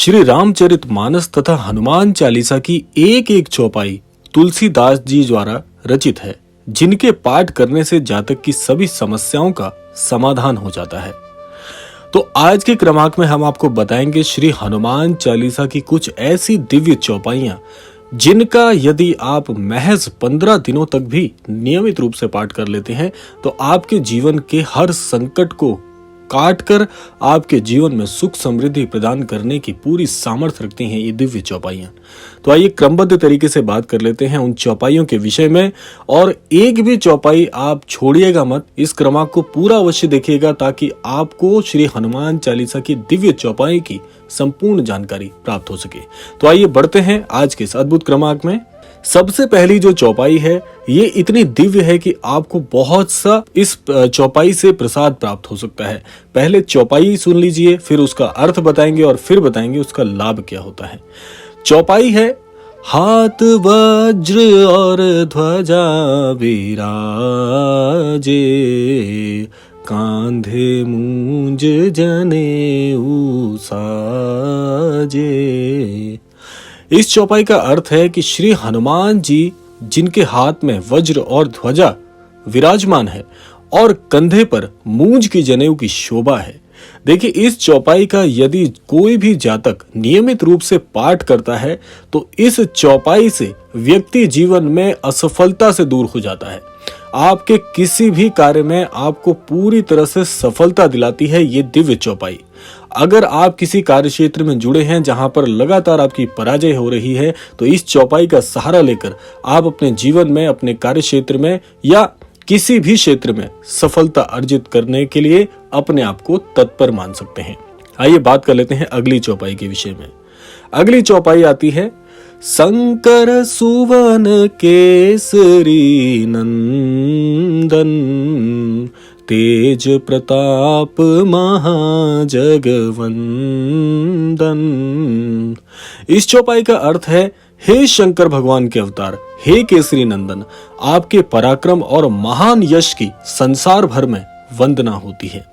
श्री रामचरितमानस तथा हनुमान चालीसा की एक एक चौपाई तुलसीदास जी द्वारा रचित है, जिनके पाठ करने से जातक की सभी समस्याओं का समाधान हो जाता है। तो आज के क्रमांक में हम आपको बताएंगे श्री हनुमान चालीसा की कुछ ऐसी दिव्य चौपाइयां जिनका यदि आप महज 15 दिनों तक भी नियमित रूप से पाठ कर लेते हैं तो आपके जीवन के हर संकट को काट कर आपके जीवन में सुख समृद्धि प्रदान करने की पूरी सामर्थ्य रखती हैं ये दिव्य चौपाइयां। तो आइए क्रमबद्ध तरीके से बात कर लेते हैं उन चौपाइयों के विषय में, और एक भी चौपाई आप छोड़िएगा मत। इस क्रमांक को पूरा अवश्य देखिएगा ताकि आपको श्री हनुमान चालीसा की दिव्य चौपाई की संपूर्ण जानकारी प्राप्त हो सके। तो आइए बढ़ते हैं आज के इस अद्भुत क्रमांक में। सबसे पहली जो चौपाई है ये इतनी दिव्य है कि आपको बहुत सा इस चौपाई से प्रसाद प्राप्त हो सकता है। पहले चौपाई सुन लीजिए, फिर उसका अर्थ बताएंगे और फिर बताएंगे उसका लाभ क्या होता है। चौपाई है, हाथ वज्र और ध्वजा विराजे, कांधे मूंज जनेऊ साजे। इस चौपाई का अर्थ है कि श्री हनुमान जी जिनके हाथ में वज्र और ध्वजा विराजमान है और कंधे पर मूंज की जनेऊ की शोभा है। देखिए, इस चौपाई का यदि कोई भी जातक नियमित रूप से पाठ करता है तो इस चौपाई से व्यक्ति जीवन में असफलता से दूर हो जाता है। आपके किसी भी कार्य में आपको पूरी तरह से सफलता दिलाती है ये दिव्य चौपाई। अगर आप किसी कार्य क्षेत्र में जुड़े हैं जहां पर लगातार आपकी पराजय हो रही है तो इस चौपाई का सहारा लेकर आप अपने जीवन में, अपने कार्य क्षेत्र में या किसी भी क्षेत्र में सफलता अर्जित करने के लिए अपने आप को तत्पर मान सकते हैं। आइए बात कर लेते हैं अगली चौपाई के विषय में। अगली चौपाई आती है, शंकर सुवन केसरी नंदन, तेज प्रताप महाजगवंदन। इस चौपाई का अर्थ है, हे शंकर भगवान के अवतार, हे केसरी नंदन, आपके पराक्रम और महान यश की संसार भर में वंदना होती है।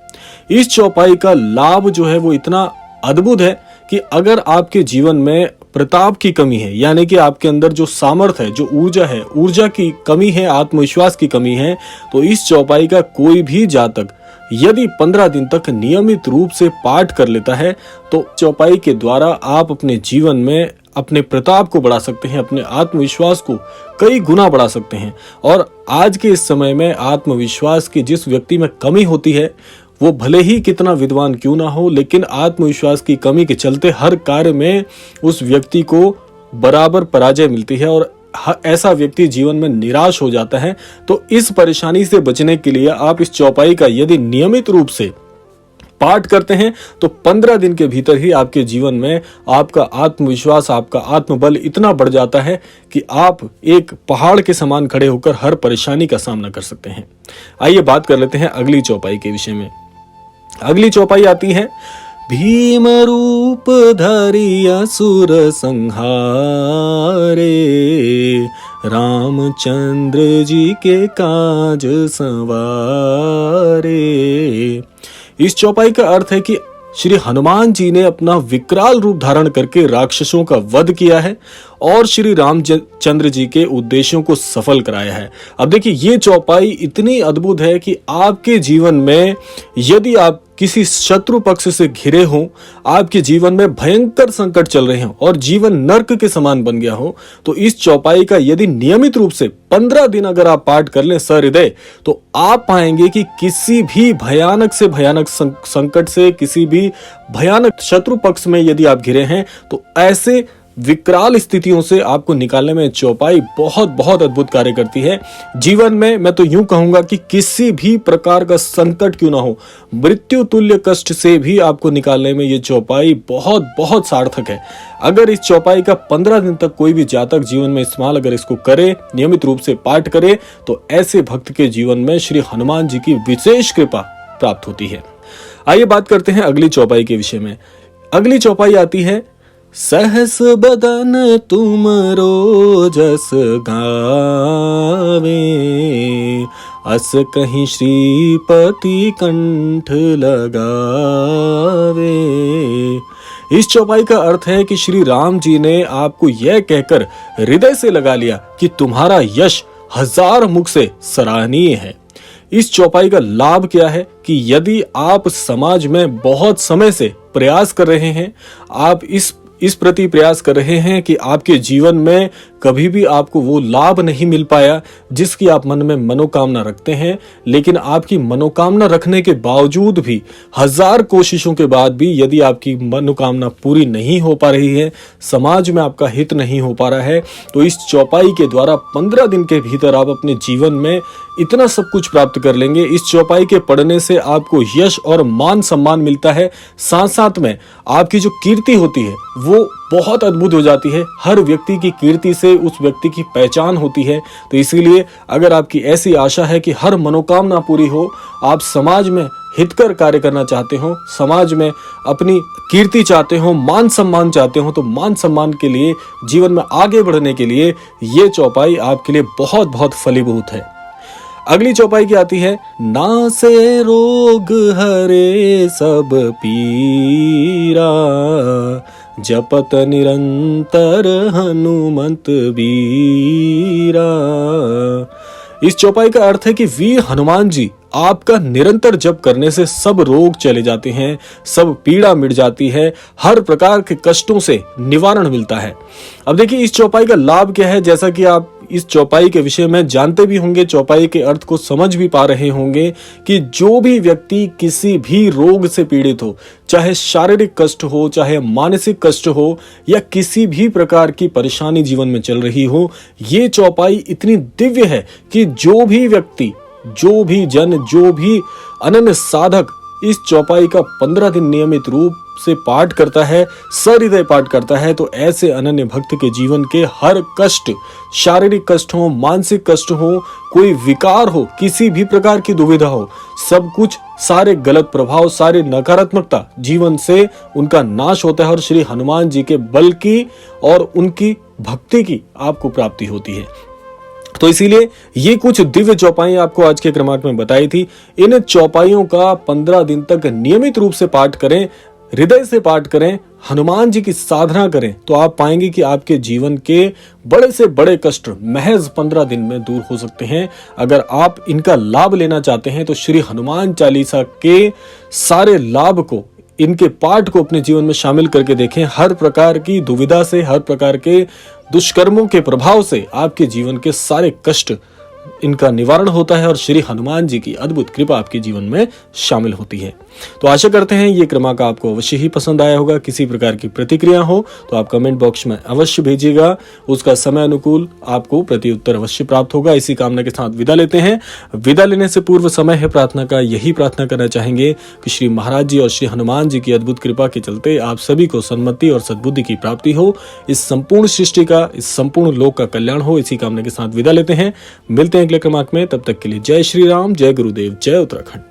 इस चौपाई का लाभ जो है वो इतना अद्भुत है कि अगर आपके जीवन में प्रताप की कमी है, यानी कि आपके अंदर जो सामर्थ्य है, जो ऊर्जा है, ऊर्जा की कमी है, आत्मविश्वास की कमी है, तो इस चौपाई का कोई भी जातक यदि 15 दिन तक नियमित रूप से पाठ कर लेता है तो चौपाई के द्वारा आप अपने जीवन में अपने प्रताप को बढ़ा सकते हैं, अपने आत्मविश्वास को कई गुना बढ़ा सकते हैं। और आज के इस समय में आत्मविश्वास की जिस व्यक्ति में कमी होती है वो भले ही कितना विद्वान क्यों ना हो, लेकिन आत्मविश्वास की कमी के चलते हर कार्य में उस व्यक्ति को बराबर पराजय मिलती है और ऐसा व्यक्ति जीवन में निराश हो जाता है। तो इस परेशानी से बचने के लिए आप इस चौपाई का यदि नियमित रूप से पाठ करते हैं तो 15 दिन के भीतर ही आपके जीवन में आपका आत्मविश्वास, आपका आत्मबल इतना बढ़ जाता है कि आप एक पहाड़ के समान खड़े होकर हर परेशानी का सामना कर सकते हैं। आइए बात कर लेते हैं अगली चौपाई के विषय में। अगली चौपाई आती है, भीम रूप धरि असुर संहारे, रामचंद्र जी के काज संवारे। इस चौपाई का अर्थ है कि श्री हनुमान जी ने अपना विकराल रूप धारण करके राक्षसों का वध किया है और श्री रामचंद्र जी के उद्देश्यों को सफल कराया है। अब देखिए, ये चौपाई इतनी अद्भुत है कि आपके जीवन में यदि आप किसी शत्रु पक्ष से घिरे हों, आपके जीवन में भयंकर संकट चल रहे हों और जीवन नर्क के समान बन गया हो, तो इस चौपाई का यदि नियमित रूप से 15 दिन अगर आप पाठ कर लें सहृदय, तो आप पाएंगे कि किसी भी भयानक से भयानक संकट से, किसी भी भयानक शत्रु पक्ष में यदि आप घिरे हैं तो ऐसे विकराल स्थितियों से आपको निकालने में चौपाई बहुत बहुत अद्भुत कार्य करती है। जीवन में मैं तो यूं कहूंगा कि किसी भी प्रकार का संकट क्यों ना हो, मृत्यु तुल्य कष्ट से भी आपको निकालने में ये चौपाई बहुत बहुत सार्थक है। अगर इस चौपाई का 15 दिन तक कोई भी जातक जीवन में इस्तेमाल अगर इसको करे, नियमित रूप से पाठ करे, तो ऐसे भक्त के जीवन में श्री हनुमान जी की विशेष कृपा प्राप्त होती है। आइए बात करते हैं अगली चौपाई के विषय में। अगली चौपाई आती है, सहस बदन तुम रोजस गावे, अस कहीं श्रीपति कंठ लगावे। इस चौपाई का अर्थ है कि श्री राम जी ने आपको यह कहकर हृदय से लगा लिया कि तुम्हारा यश हजार मुख से सराहनीय है। इस चौपाई का लाभ क्या है कि यदि आप समाज में बहुत समय से प्रयास कर रहे हैं, आप इस प्रति प्रयास कर रहे हैं कि आपके जीवन में कभी भी आपको वो लाभ नहीं मिल पाया जिसकी आप मन में मनोकामना रखते हैं, लेकिन आपकी मनोकामना रखने के बावजूद भी हजार कोशिशों के बाद भी यदि आपकी मनोकामना पूरी नहीं हो पा रही है, समाज में आपका हित नहीं हो पा रहा है, तो इस चौपाई के द्वारा 15 दिन के भीतर आप अपने जीवन में इतना सब कुछ प्राप्त कर लेंगे। इस चौपाई के पढ़ने से आपको यश और मान सम्मान मिलता है, साथ साथ में आपकी जो कीर्ति होती है वो बहुत अद्भुत हो जाती है। हर व्यक्ति की कीर्ति से उस व्यक्ति की पहचान होती है। तो इसीलिए अगर आपकी ऐसी आशा है कि हर मनोकामना पूरी हो, आप समाज में हितकर कार्य करना चाहते हो, समाज में अपनी कीर्ति चाहते हो, मान सम्मान चाहते हो, तो मान सम्मान के लिए, जीवन में आगे बढ़ने के लिए ये चौपाई आपके लिए बहुत बहुत फलीभूत है। अगली चौपाई की आती है, ना से रोग हरे सब पीरा, जपत निरंतर हनुमंत बीरा। इस चौपाई का अर्थ है कि वीर हनुमान जी आपका निरंतर जप करने से सब रोग चले जाते हैं, सब पीड़ा मिट जाती है, हर प्रकार के कष्टों से निवारण मिलता है। अब देखिए इस चौपाई का लाभ क्या है, जैसा कि आप इस चौपाई के विषय में जानते भी होंगे, चौपाई के अर्थ को समझ भी पा रहे होंगे कि जो भी व्यक्ति किसी भी रोग से पीड़ित हो, चाहे शारीरिक कष्ट हो, चाहे मानसिक कष्ट हो, या किसी भी प्रकार की परेशानी जीवन में चल रही हो, ये चौपाई इतनी दिव्य है कि जो भी व्यक्ति, जो भी जन, जो भी अनन्य साधक इस चौपाई का 15 दिन नियमित रूप से पाठ करता है, सहृदय पाठ करता है, तो ऐसे अनन्य भक्त के जीवन के हर कष्ट, शारीरिक कष्ट हो, मानसिक कष्ट हो, कोई विकार हो, किसी भी प्रकार की दुविधा हो, सब कुछ, सारे गलत प्रभाव, सारे नकारात्मकता जीवन से उनका नाश होता है और श्री हनुमान जी के बल की और उनकी भक्ति की आपको प्राप्ति होती है। तो इसीलिए ये कुछ दिव्य चौपाई आपको आज के क्रमांक में बताई थी। इन चौपाइयों का 15 दिन तक नियमित रूप से पाठ करें, हृदय से पाठ करें, हनुमान जी की साधना करें, तो आप पाएंगे कि आपके जीवन के बड़े से बड़े कष्ट महज 15 दिन में दूर हो सकते हैं। अगर आप इनका लाभ लेना चाहते हैं तो श्री हनुमान चालीसा के सारे लाभ को, इनके पाठ को अपने जीवन में शामिल करके देखें। हर प्रकार की दुविधा से, हर प्रकार के दुष्कर्मों के प्रभाव से आपके जीवन के सारे कष्ट, इनका निवारण होता है और श्री हनुमान जी की अद्भुत कृपा आपके जीवन में शामिल होती है। तो आशा करते हैं ये क्रमांक आपको अवश्य ही पसंद आया होगा। किसी प्रकार की प्रतिक्रिया हो तो आप कमेंट बॉक्स में अवश्य भेजिएगा, उसका समय अनुकूल आपको प्रति उत्तर अवश्य प्राप्त होगा। इसी कामना के साथ विदा लेते हैं। विदा लेने से पूर्व समय है प्रार्थना का। यही प्रार्थना करना चाहेंगे कि श्री महाराज जी और श्री हनुमान जी की अद्भुत कृपा के चलते आप सभी को सन्मति और सद्बुद्धि की प्राप्ति हो, इस संपूर्ण सृष्टि का, इस संपूर्ण लोक का कल्याण हो। इसी कामना के साथ विदा लेते हैं। मिलते हैं अगले क्रमांक में, तब तक के लिए जय श्री राम, जय गुरुदेव, जय उत्तराखंड।